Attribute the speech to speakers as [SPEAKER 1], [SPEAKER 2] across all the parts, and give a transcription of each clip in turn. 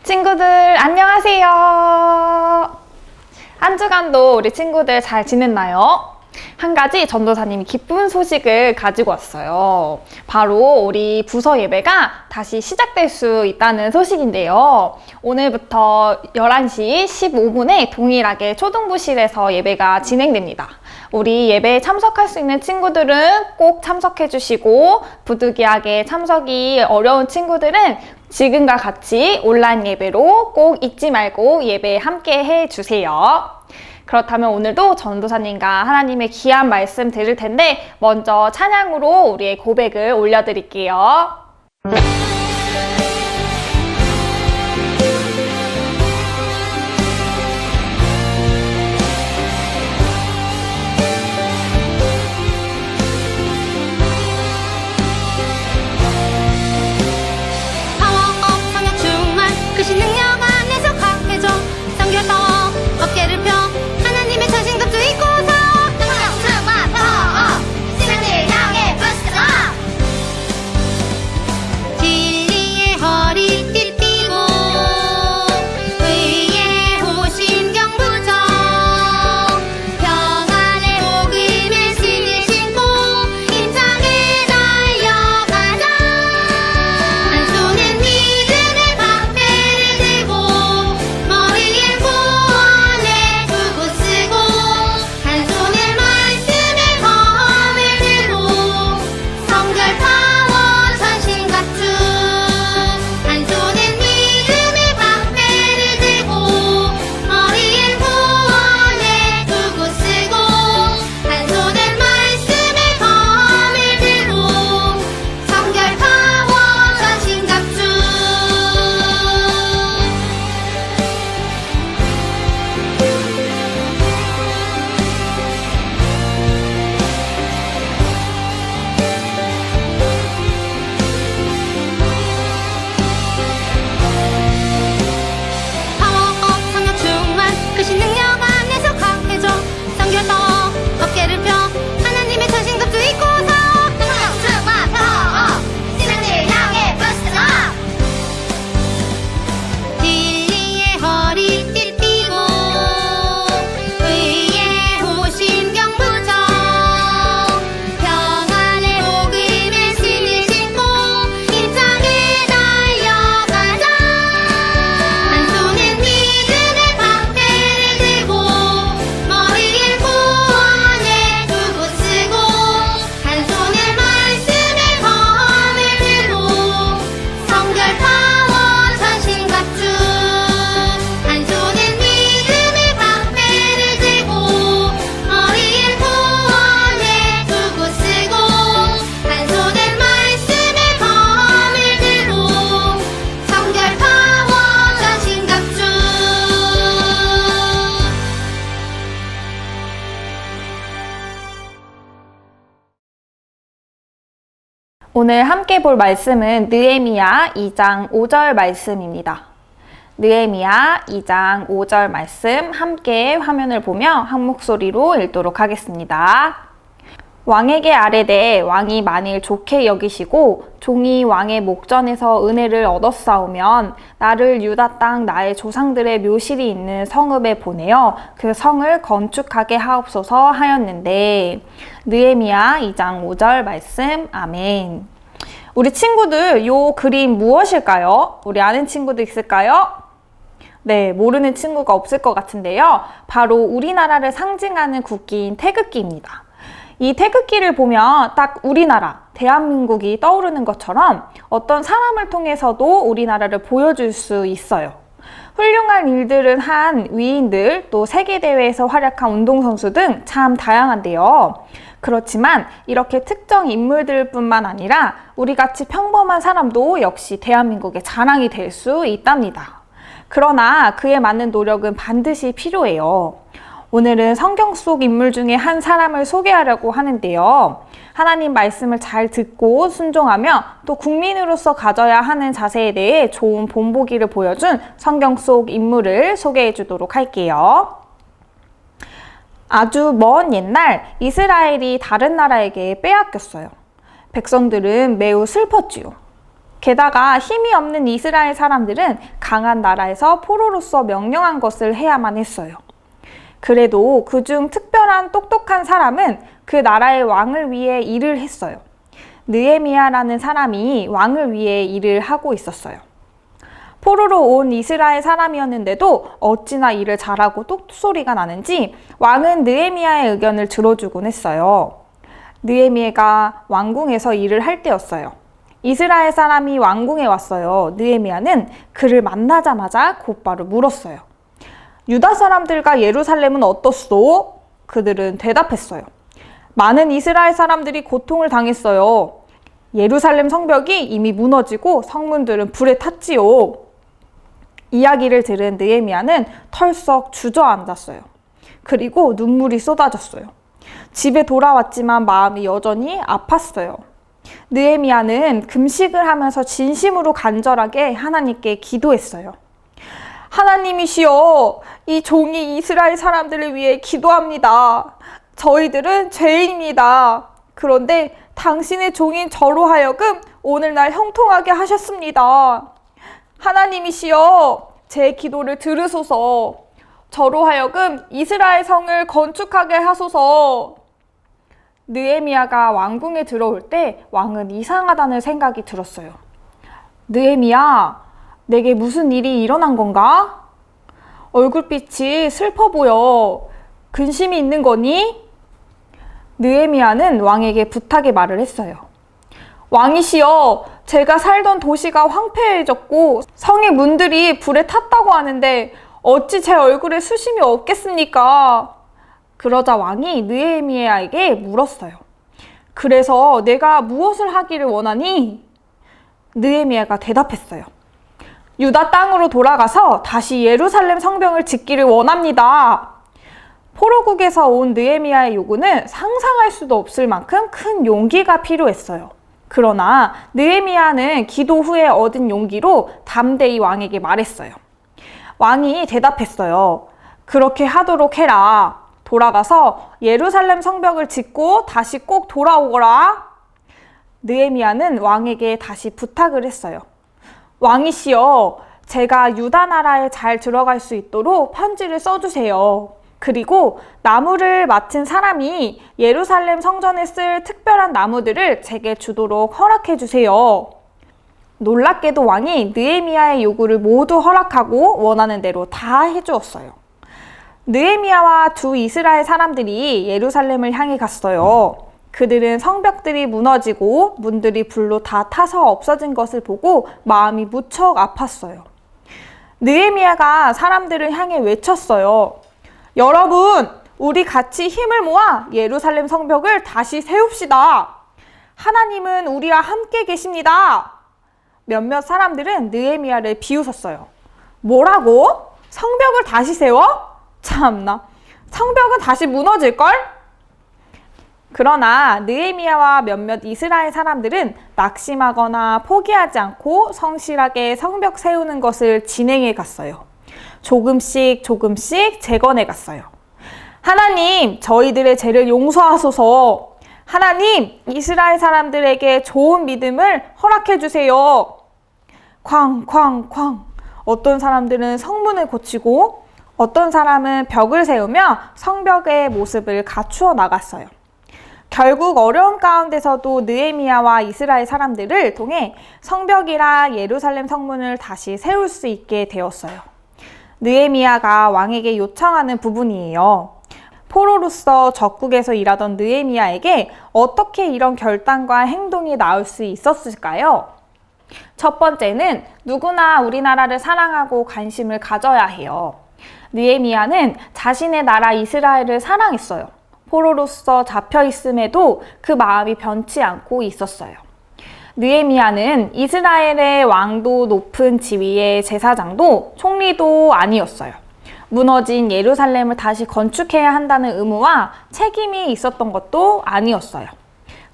[SPEAKER 1] 친구들 안녕하세요. 한 주간도 우리 친구들 잘 지냈나요? 한 가지 전도사님이 기쁜 소식을 가지고 왔어요. 바로 우리 부서 예배가 다시 시작될 수 있다는 소식인데요. 오늘부터 11시 15분에 동일하게 초등부실에서 예배가 진행됩니다. 우리 예배에 참석할 수 있는 친구들은 꼭 참석해 주시고, 부득이하게 참석이 어려운 친구들은 지금과 같이 온라인 예배로 꼭 잊지 말고 예배에 함께 해 주세요. 그렇다면 오늘도 전도사님과 하나님의 귀한 말씀 들을 텐데, 먼저 찬양으로 우리의 고백을 올려드릴게요. 오늘 함께 볼 말씀은 느헤미야 2장 5절 말씀입니다. 느헤미야 2장 5절 말씀 함께 화면을 보며 한 목소리로 읽도록 하겠습니다. 왕에게 아뢰되 왕이 만일 좋게 여기시고 종이 왕의 목전에서 은혜를 얻었사오면 나를 유다 땅 나의 조상들의 묘실이 있는 성읍에 보내어 그 성을 건축하게 하옵소서 하였는데, 느헤미야 2장 5절 말씀. 아멘. 우리 친구들, 요 그림 무엇일까요? 우리 아는 친구도 있을까요? 네, 모르는 친구가 없을 것 같은데요. 바로 우리나라를 상징하는 국기인 태극기입니다. 이 태극기를 보면 딱 우리나라, 대한민국이 떠오르는 것처럼 어떤 사람을 통해서도 우리나라를 보여줄 수 있어요. 훌륭한 일들을 한 위인들, 또 세계대회에서 활약한 운동선수 등 참 다양한데요. 그렇지만 이렇게 특정 인물들뿐만 아니라 우리같이 평범한 사람도 역시 대한민국의 자랑이 될 수 있답니다. 그러나 그에 맞는 노력은 반드시 필요해요. 오늘은 성경 속 인물 중에 한 사람을 소개하려고 하는데요. 하나님 말씀을 잘 듣고 순종하며 또 국민으로서 가져야 하는 자세에 대해 좋은 본보기를 보여준 성경 속 인물을 소개해 주도록 할게요. 아주 먼 옛날 이스라엘이 다른 나라에게 빼앗겼어요. 백성들은 매우 슬펐지요. 게다가 힘이 없는 이스라엘 사람들은 강한 나라에서 포로로서 명령한 것을 해야만 했어요. 그래도 그중 특별한 똑똑한 사람은 그 나라의 왕을 위해 일을 했어요. 느헤미야라는 사람이 왕을 위해 일을 하고 있었어요. 포로로 온 이스라엘 사람이었는데도 어찌나 일을 잘하고 똑소리가 나는지 왕은 느헤미야의 의견을 들어주곤 했어요. 느헤미야가 왕궁에서 일을 할 때였어요. 이스라엘 사람이 왕궁에 왔어요. 느헤미야는 그를 만나자마자 곧바로 물었어요. 유다 사람들과 예루살렘은 어떻소? 그들은 대답했어요. 많은 이스라엘 사람들이 고통을 당했어요. 예루살렘 성벽이 이미 무너지고 성문들은 불에 탔지요. 이야기를 들은 느헤미야는 털썩 주저앉았어요. 그리고 눈물이 쏟아졌어요. 집에 돌아왔지만 마음이 여전히 아팠어요. 느헤미야는 금식을 하면서 진심으로 간절하게 하나님께 기도했어요. 하나님이시여, 이 종이 이스라엘 사람들을 위해 기도합니다. 저희들은 죄인입니다. 그런데 당신의 종인 저로 하여금 오늘날 형통하게 하셨습니다. 하나님이시여, 제 기도를 들으소서. 저로 하여금 이스라엘 성을 건축하게 하소서. 느헤미야가 왕궁에 들어올 때 왕은 이상하다는 생각이 들었어요. 느헤미야, 내게 무슨 일이 일어난 건가? 얼굴빛이 슬퍼 보여. 근심이 있는 거니? 느헤미야는 왕에게 부탁의 말을 했어요. 왕이시여, 제가 살던 도시가 황폐해졌고 성의 문들이 불에 탔다고 하는데 어찌 제 얼굴에 수심이 없겠습니까? 그러자 왕이 느헤미야에게 물었어요. 그래서 내가 무엇을 하기를 원하니? 느헤미야가 대답했어요. 유다 땅으로 돌아가서 다시 예루살렘 성벽을 짓기를 원합니다. 포로국에서 온 느헤미야의 요구는 상상할 수도 없을 만큼 큰 용기가 필요했어요. 그러나 느헤미야는 기도 후에 얻은 용기로 담대히 왕에게 말했어요. 왕이 대답했어요. 그렇게 하도록 해라. 돌아가서 예루살렘 성벽을 짓고 다시 꼭 돌아오거라. 느헤미야는 왕에게 다시 부탁을 했어요. 왕이시여, 제가 유다 나라에 잘 들어갈 수 있도록 편지를 써주세요. 그리고 나무를 맡은 사람이 예루살렘 성전에 쓸 특별한 나무들을 제게 주도록 허락해 주세요. 놀랍게도 왕이 느헤미야의 요구를 모두 허락하고 원하는 대로 다 해주었어요. 느헤미야와 두 이스라엘 사람들이 예루살렘을 향해 갔어요. 그들은 성벽들이 무너지고 문들이 불로 다 타서 없어진 것을 보고 마음이 무척 아팠어요. 느헤미야가 사람들을 향해 외쳤어요. 여러분, 우리 같이 힘을 모아 예루살렘 성벽을 다시 세웁시다. 하나님은 우리와 함께 계십니다. 몇몇 사람들은 느헤미야를 비웃었어요. 뭐라고? 성벽을 다시 세워? 참나, 성벽은 다시 무너질걸? 그러나 느헤미야와 몇몇 이스라엘 사람들은 낙심하거나 포기하지 않고 성실하게 성벽 세우는 것을 진행해 갔어요. 조금씩 재건해 갔어요. 하나님, 저희들의 죄를 용서하소서. 하나님, 이스라엘 사람들에게 좋은 믿음을 허락해 주세요. 쾅쾅쾅. 어떤 사람들은 성문을 고치고 어떤 사람은 벽을 세우며 성벽의 모습을 갖추어 나갔어요. 결국 어려운 가운데서도 느헤미야와 이스라엘 사람들을 통해 성벽이라 예루살렘 성문을 다시 세울 수 있게 되었어요. 느헤미야가 왕에게 요청하는 부분이에요. 포로로서 적국에서 일하던 느헤미야에게 어떻게 이런 결단과 행동이 나올 수 있었을까요? 첫 번째는 누구나 우리나라를 사랑하고 관심을 가져야 해요. 느헤미야는 자신의 나라 이스라엘을 사랑했어요. 포로로서 잡혀 있음에도 그 마음이 변치 않고 있었어요. 느헤미야는 이스라엘의 왕도 높은 지위의 제사장도 총리도 아니었어요. 무너진 예루살렘을 다시 건축해야 한다는 의무와 책임이 있었던 것도 아니었어요.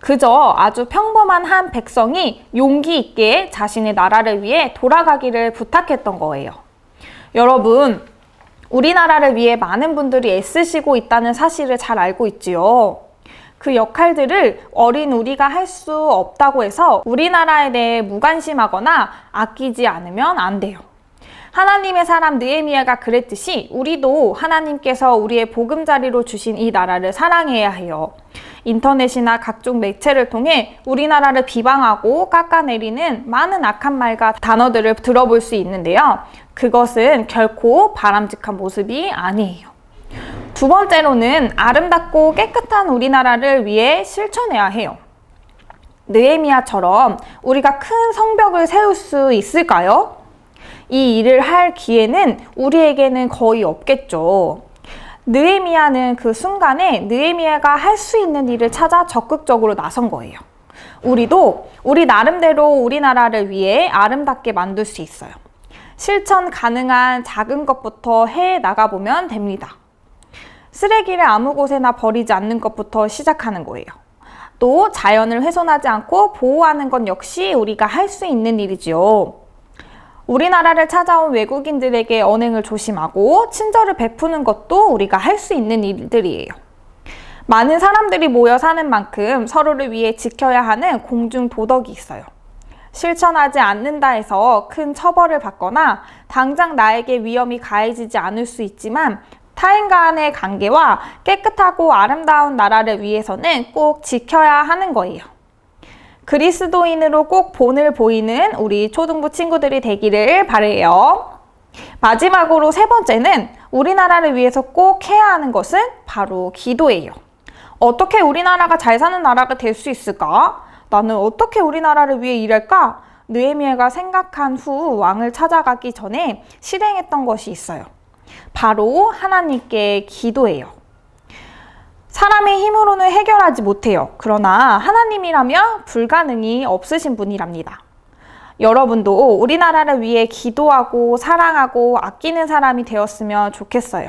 [SPEAKER 1] 그저 아주 평범한 한 백성이 용기 있게 자신의 나라를 위해 돌아가기를 부탁했던 거예요. 여러분, 우리나라를 위해 많은 분들이 애쓰시고 있다는 사실을 잘 알고 있지요. 그 역할들을 어린 우리가 할 수 없다고 해서 우리나라에 대해 무관심하거나 아끼지 않으면 안 돼요. 하나님의 사람 느헤미야가 그랬듯이 우리도 하나님께서 우리의 보금자리로 주신 이 나라를 사랑해야 해요. 인터넷이나 각종 매체를 통해 우리나라를 비방하고 깎아내리는 많은 악한 말과 단어들을 들어볼 수 있는데요. 그것은 결코 바람직한 모습이 아니에요. 두 번째로는 아름답고 깨끗한 우리나라를 위해 실천해야 해요. 느헤미야처럼 우리가 큰 성벽을 세울 수 있을까요? 이 일을 할 기회는 우리에게는 거의 없겠죠. 느헤미야는 그 순간에 느헤미야가 할 수 있는 일을 찾아 적극적으로 나선 거예요. 우리도 우리 나름대로 우리나라를 위해 아름답게 만들 수 있어요. 실천 가능한 작은 것부터 해 나가보면 됩니다. 쓰레기를 아무 곳에나 버리지 않는 것부터 시작하는 거예요. 또 자연을 훼손하지 않고 보호하는 건 역시 우리가 할 수 있는 일이지요. 우리나라를 찾아온 외국인들에게 언행을 조심하고 친절을 베푸는 것도 우리가 할 수 있는 일들이에요. 많은 사람들이 모여 사는 만큼 서로를 위해 지켜야 하는 공중 도덕이 있어요. 실천하지 않는다 해서 큰 처벌을 받거나 당장 나에게 위험이 가해지지 않을 수 있지만 타인과 간의 관계와 깨끗하고 아름다운 나라를 위해서는 꼭 지켜야 하는 거예요. 그리스도인으로 꼭 본을 보이는 우리 초등부 친구들이 되기를 바라요. 마지막으로 세 번째는 우리나라를 위해서 꼭 해야 하는 것은 바로 기도예요. 어떻게 우리나라가 잘 사는 나라가 될 수 있을까? 나는 어떻게 우리나라를 위해 일할까? 느헤미야가 생각한 후 왕을 찾아가기 전에 실행했던 것이 있어요. 바로 하나님께 기도해요. 사람의 힘으로는 해결하지 못해요. 그러나 하나님이라면 불가능이 없으신 분이랍니다. 여러분도 우리나라를 위해 기도하고 사랑하고 아끼는 사람이 되었으면 좋겠어요.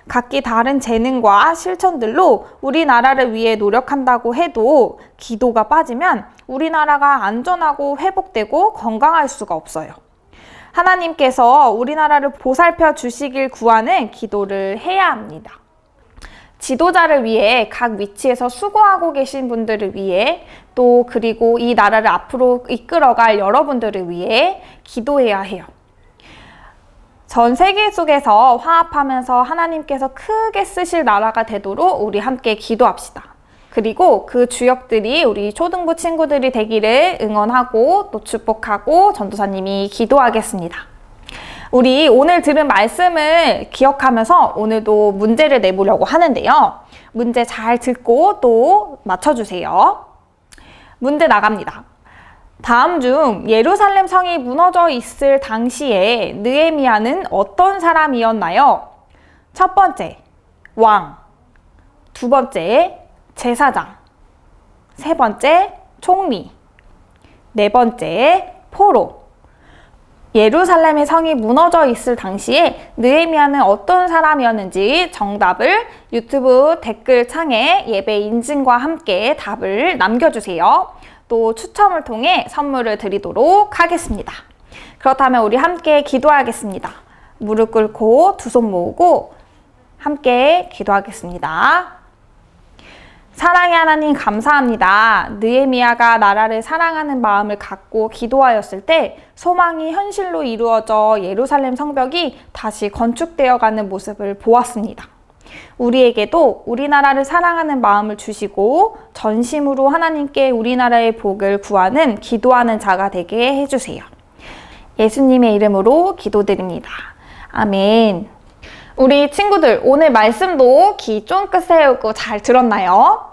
[SPEAKER 1] 각기 다른 재능과 실천들로 우리나라를 위해 노력한다고 해도 기도가 빠지면 우리나라가 안전하고 회복되고 건강할 수가 없어요. 하나님께서 우리나라를 보살펴 주시길 구하는 기도를 해야 합니다. 지도자를 위해 각 위치에서 수고하고 계신 분들을 위해 또 그리고 이 나라를 앞으로 이끌어갈 여러분들을 위해 기도해야 해요. 전 세계 속에서 화합하면서 하나님께서 크게 쓰실 나라가 되도록 우리 함께 기도합시다. 그리고 그 주역들이 우리 초등부 친구들이 되기를 응원하고 또 축복하고 전도사님이 기도하겠습니다. 우리 오늘 들은 말씀을 기억하면서 오늘도 문제를 내보려고 하는데요. 문제 잘 듣고 또 맞춰주세요. 문제 나갑니다. 다음 중 예루살렘 성이 무너져 있을 당시에 느헤미야는 어떤 사람이었나요? 첫 번째, 왕. 두 번째, 제사장. 세 번째, 총리. 네 번째, 포로. 예루살렘의 성이 무너져 있을 당시에 느헤미야는 어떤 사람이었는지 정답을 유튜브 댓글창에 예배 인증과 함께 답을 남겨주세요. 또 추첨을 통해 선물을 드리도록 하겠습니다. 그렇다면 우리 함께 기도하겠습니다. 무릎 꿇고 두 손 모으고 함께 기도하겠습니다. 사랑의 하나님 감사합니다. 느헤미야가 나라를 사랑하는 마음을 갖고 기도하였을 때 소망이 현실로 이루어져 예루살렘 성벽이 다시 건축되어가는 모습을 보았습니다. 우리에게도 우리나라를 사랑하는 마음을 주시고 전심으로 하나님께 우리나라의 복을 구하는 기도하는 자가 되게 해주세요. 예수님의 이름으로 기도드립니다. 아멘. 우리 친구들 오늘 말씀도 귀 쫑긋 세우고 잘 들었나요?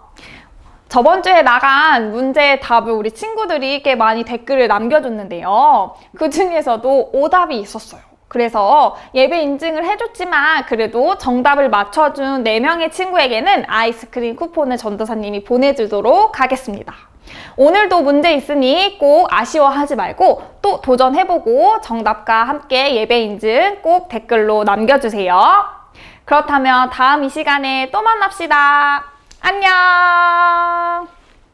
[SPEAKER 1] 저번 주에 나간 문제의 답을 우리 친구들이 꽤 많이 댓글을 남겨줬는데요. 그 중에서도 오답이 있었어요. 그래서 예배 인증을 해줬지만 그래도 정답을 맞춰준 4명의 친구에게는 아이스크림 쿠폰을 전도사님이 보내주도록 하겠습니다. 오늘도 문제 있으니 꼭 아쉬워하지 말고 또 도전해보고 정답과 함께 예배 인증 꼭 댓글로 남겨주세요. 그렇다면 다음 이 시간에 또 만납시다. 안녕!